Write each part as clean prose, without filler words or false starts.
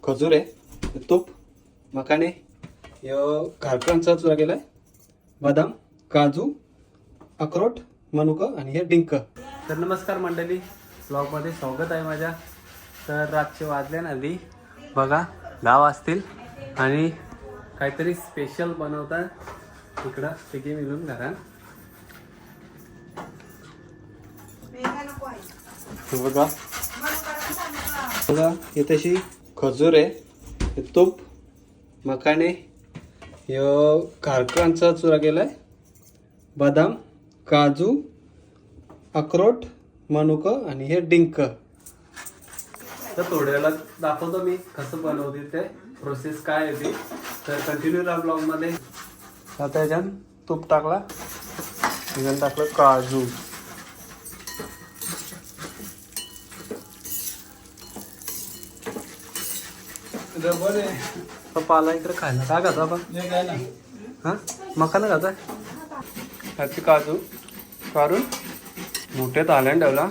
खजूर आहे, तूप, मखाणे, घारकांचा चुरा केलाय, बदाम, काजू, अक्रोट, मनुका आणि हे डिंक. तर नमस्कार मंडळी, ब्लॉगमध्ये स्वागत आहे माझ्या. तर रातचे वाजले ना आधी बघा 10 वाजतील आणि काहीतरी स्पेशल बनवतात इकडं तिघी मिळून घरात. बघा बघा हे तशी खजूर आहे, हे तूप, मखाणे, हे घारकांचा चुरा केलाय, बदाम, काजू, अक्रोट, मनुका आणि हे डिंक. तर थोड्याला दाखवतो मी कसं बनवते ते, प्रोसेस काय आहे ती. तर कंटिन्यू राहा ब्लॉगमध्ये. आता याच्यात तूप टाकला, याच्यात टाकलं काजू, रबर आहे, पाला इकडे खायला काय खाता आपण, हां मखाना खाता. त्याची काजू काढून मोठ्यात आल्याने ठेवला,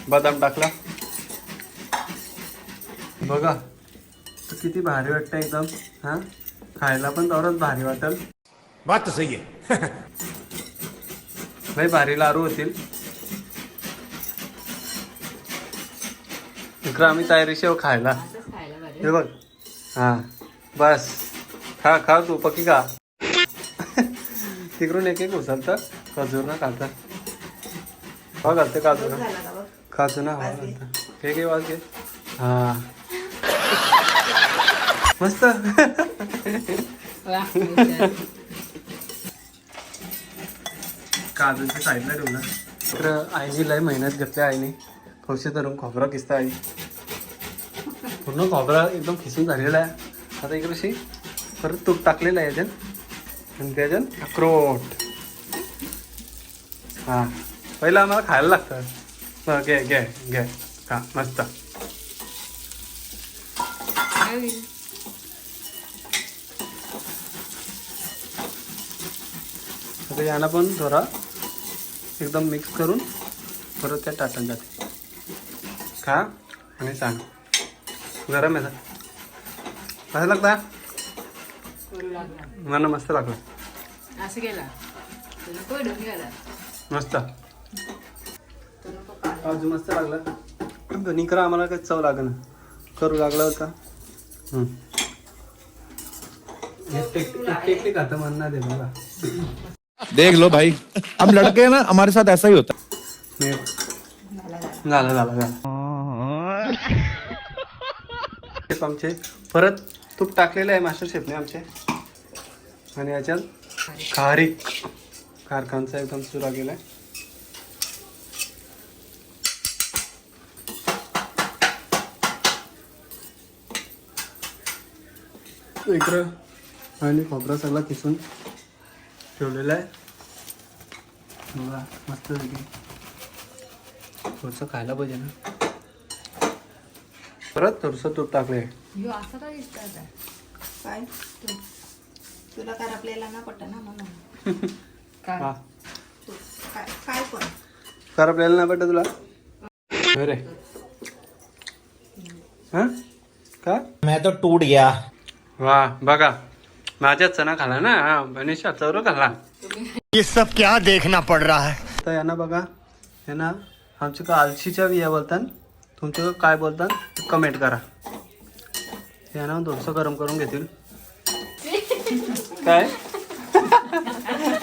बदाम टाकला. बघा तर किती भारी वाटतं एकदम. हां खायला पण तेवढंच भारी वाटेल. बात तो सही है. लय भारी लाडू होतील. इकडं आम्ही तयारी शेव खायला. हे बघ, हां बस खा खा तू पक्की खा. तिकडून एक एक उचलतं खजूर ना खाता. हा घालते काजू ना, काजू ना हा घालतं. हे घे वाज घे. हां मस्त. काजूच्या साईडला ठेवला. तर आईने लय मेहनत घेतली. आईने कौशी धरून खोबरा किसता. आई पूर्ण खोबरा एकदम खिसून झालेला आहे. आता इकडे परत तूप टाकलेलं आहे याच्यात आणि त्याच्यात अक्रोट. हां पहिलं आम्हाला खायला लागतं. घे घे घे खा मस्त. आता याला पण थोडा एकदम मिक्स करून परत त्या टाकून जाते. खा आणि सांग गरम आहे ना कसं लागता. मला मस्त लागलं. असं गेला मस्त काजू मस्त लागला. दोन्ही करा आम्हाला काही चव लागलं करू लागला होता. एकटे खाता म्हणणार दे मला. देख लो भाई, हम लड़के हैं ना, हमारे साथ ऐसा ही होता है. झालं झालं झालं. आमचे परत तूप टाकलेलं आहे मास्टर शेफने आमचे. आणि याच्यात खारकांचा एकदम चुरा केलाय. इकडं आणि खोबरा सगळा किसून ठेवलेला आहे. बघा मस्त थोडंसं खायला पाहिजे ना. परत थोडंसं तूप टाकले. काय तुला काय आपल्याला ना पटत ना म्हणून हा काय पण कर आपल्याला नाही पटत तुला. अरे हां का मैं तो टूट गया. वा बघा माझ्या चणा खाला ना. गणेशा चौर खाल्ला. ये सब क्या देखना पड़ रहा है. तर यांना बघा, यांना आमच्या का आलशीच्या बिया बोलतात, तुमच्या काय बोलतात कमेंट करा. यांना थोडंसं गरम करून घेतील. काय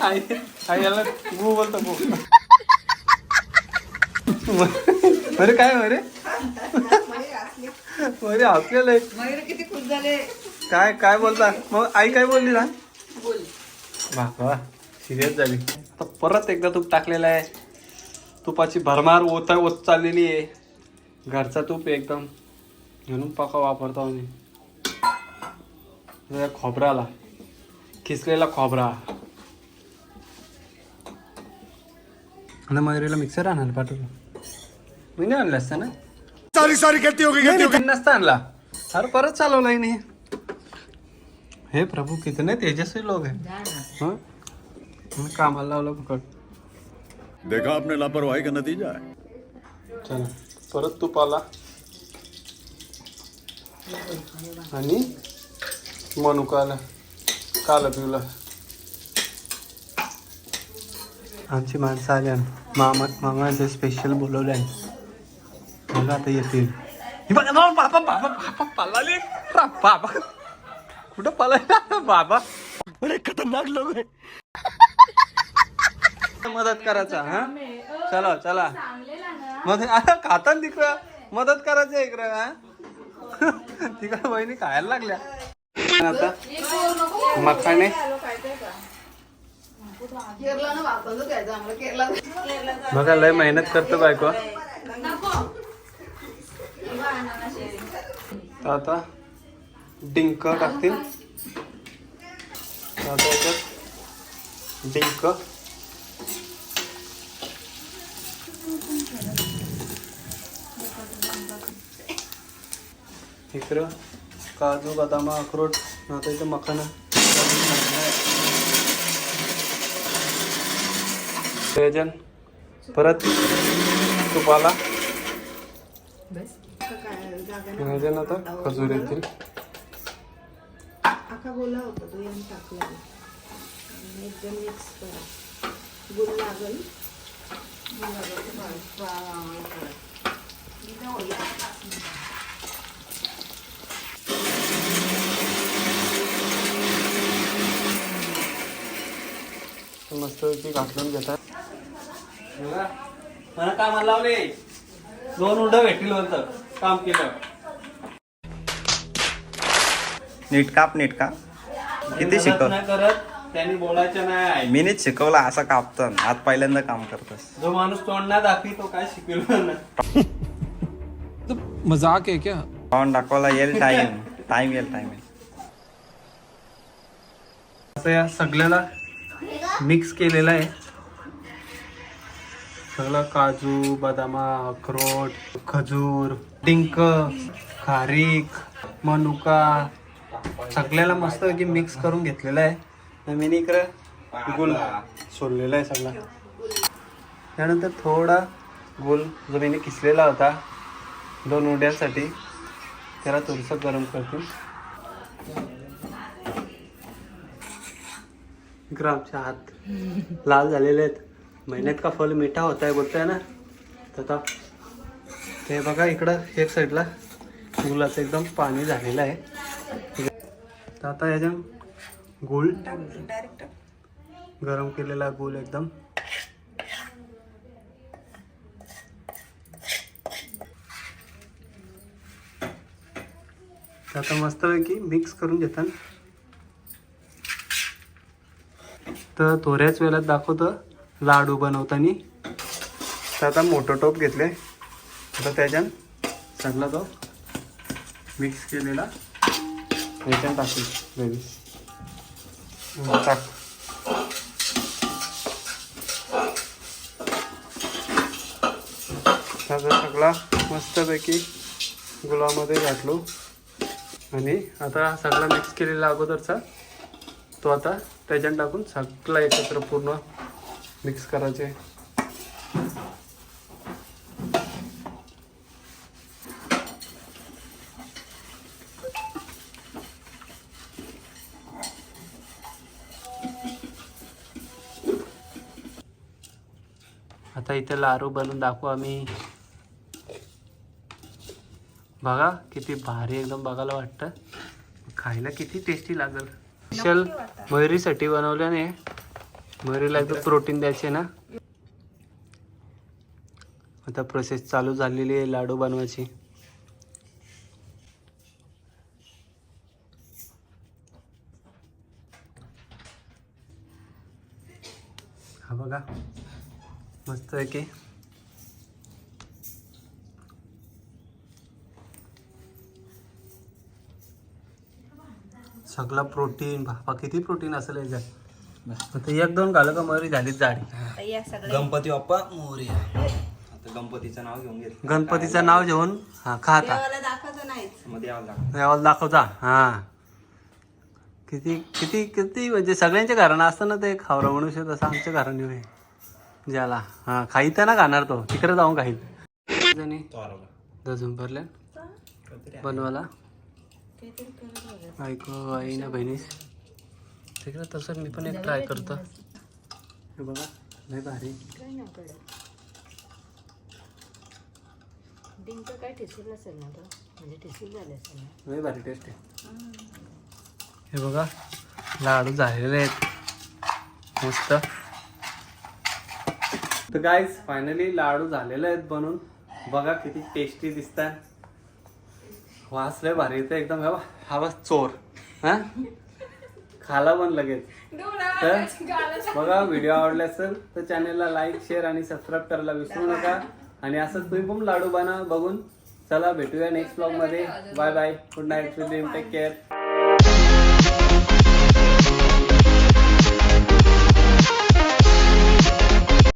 आई आई याला गु बोलतो गु. अरे काय अरे अरे आपल्याला मयूर किती खुश झाले. काय काय बोलता मग आई काय बोलली ना. वा सिरियस झाली. आता परत एकदा तूप टाकलेलं आहे. तुपाची भरमार ओत चाललेली आहे. घरचा तूप एकदम म्हणून पका वापरतो आम्ही. खोबराला खिसलेला खोबरा. आणि मयुरीला मिक्सर आणायला पाठवलं. मी नाही आणलं असतं ना. सारी करती होगी. नसता आणला. अरे परत चालवला नाही. हे प्रभू कितने तेजस्वी लोग हैं. हाँ कामाला लावलं पकड. देखा आपने लापरवाही का नतीजा है. चला परत तूप आला आणि मनुका आला काला पिवला. आमची माणसं आल्या मामाचे स्पेशल बोलवले बघा आता येतील. बाबा पळाले बाबा कुठं पळाला बाबा बरे खतरनाक लोक आहे. मदत करायचा हा चला चला खाता तिकडं मदत करायचं इकडं हा तिकडं बहिणी खायला लागल्या. आता मखाणे बघा लय मेहनत करतो बायको. आता डिंक टाकतील. आता याच्यात डिंक इकडं काजू बदाम अक्रोड आता इथं मखाना त्याच्यान परत तुपाला आता खजूर येतील. आखा गोला होता तो याने टाकला एकदम मिक्स करा. गुल लागल मस्त घातलून घेतात. मला कामाला लावले 2 उंड भेटतील होतं काम केलं. नीट काप किती शिकव नाही करत त्यांनी बोलायचं नाही. मी नीट शिकवला असं कापतं आज पहिल्यांदा काम करतस. जो माणूस तोंड ना दाखवी तो काय शिकलो ना. मजाक आहे क्या? तोंड दाखवला येईल टाइम येईल. असं या सगळ्याला मिक्स केलेलं आहे. सगळं काजू बदाम अक्रोड खजूर डिंक खारीक मनुका सगळ्याला मस्त की मिक्स करून घेतलेलं आहे. मी इकडं गुल सोडलेला आहे सगळा. त्यानंतर थोडा गुल जो मी किसलेला होता 2 उंड्यांसाठी त्याला थोडंसं गरम करतील. इकडं आमचे हात लाल झालेले आहेत. मेहनत का फल मीठा होता है बोलताय ना. तर ते बघा इकडं एक साईडला गुलाचं एकदम पाणी झालेलं आहे. तर आता याच्यात गूळ गरम केलेला गूळ एकदम आता मस्तपैकी मिक्स करून घेतात. तर थोड्याच वेळात दाखवतं लाडू बनवताना. तर आता मोठं टोप घेतले. आता त्याच्यात सगळा तो मिक्स केलेला याच्यात टाकू बेबीस टाक. त्याचा सगळा मस्तपैकी गुलामध्ये घातलो आणि आता सगळा मिक्स केलेला अगोदरचा तो आता त्याच्यात टाकून सगळा एकत्र पूर्ण मिक्स करायचे. आता इथे लाडू बनवून दाखवू आम्ही. बघा किती भारी एकदम बघायला वाटतं. खायला किती टेस्टी लागेल. स्पेशल मयुरीसाठी बनवल्याने मयुरीला एकदम प्रोटीन द्यायचे ना. आता प्रोसेस चालू झालेली आहे लाडू बनवायची. हा बघा मस्त आहे की सगळा प्रोटीन. बाबा किती प्रोटीन असेल याच्यात. आता 1-2 घालं का मयुरी झालीच जाडी. गणपती बाप्पा मोरया. आता गणपतीचं नाव घेऊन घेतलं. गणपतीचं नाव घेऊन हा खाता दाखवतो नाही मध्ये यावं लागलं. यावर दाखवता. हा किती किती किती म्हणजे सगळ्यांच्या घरानं असतं ना ते खावरा म्हणून तसं आमच्या घराने ज्याला हा खाईत ना खाणार तो तिकडे जाऊन खाईल. जणी दजून भरल्या बनवायला काहीतरी करत बघा. बायको आई ना बहिणीस ठीक आहे. तसं मी पण एक ट्राय करतो. हे बघा लय भारी. काय ना कडे डिंक काय ठिसून नसेल ना तो, म्हणजे ठिसून झाले असेल ना. लय भारी टेस्ट आहे. हे बघा लाडू झालेले आहेत मस्त. तर गाईज फायनली लाडू झालेले आहेत बनून. बघा किती टेस्टी दिसतात. वास लय भारी येतं एकदम. हा बस चोर हा खाला पण लगेच. तर बघा व्हिडिओ आवडला असेल तर चॅनलला लाईक शेअर आणि सबस्क्राईब करायला विसरू नका. आणि असंच तुम्ही पण लाडू बनवा बघून. चला भेटूया नेक्स्ट ब्लॉग मध्ये. Bye bye. Good night. Take care.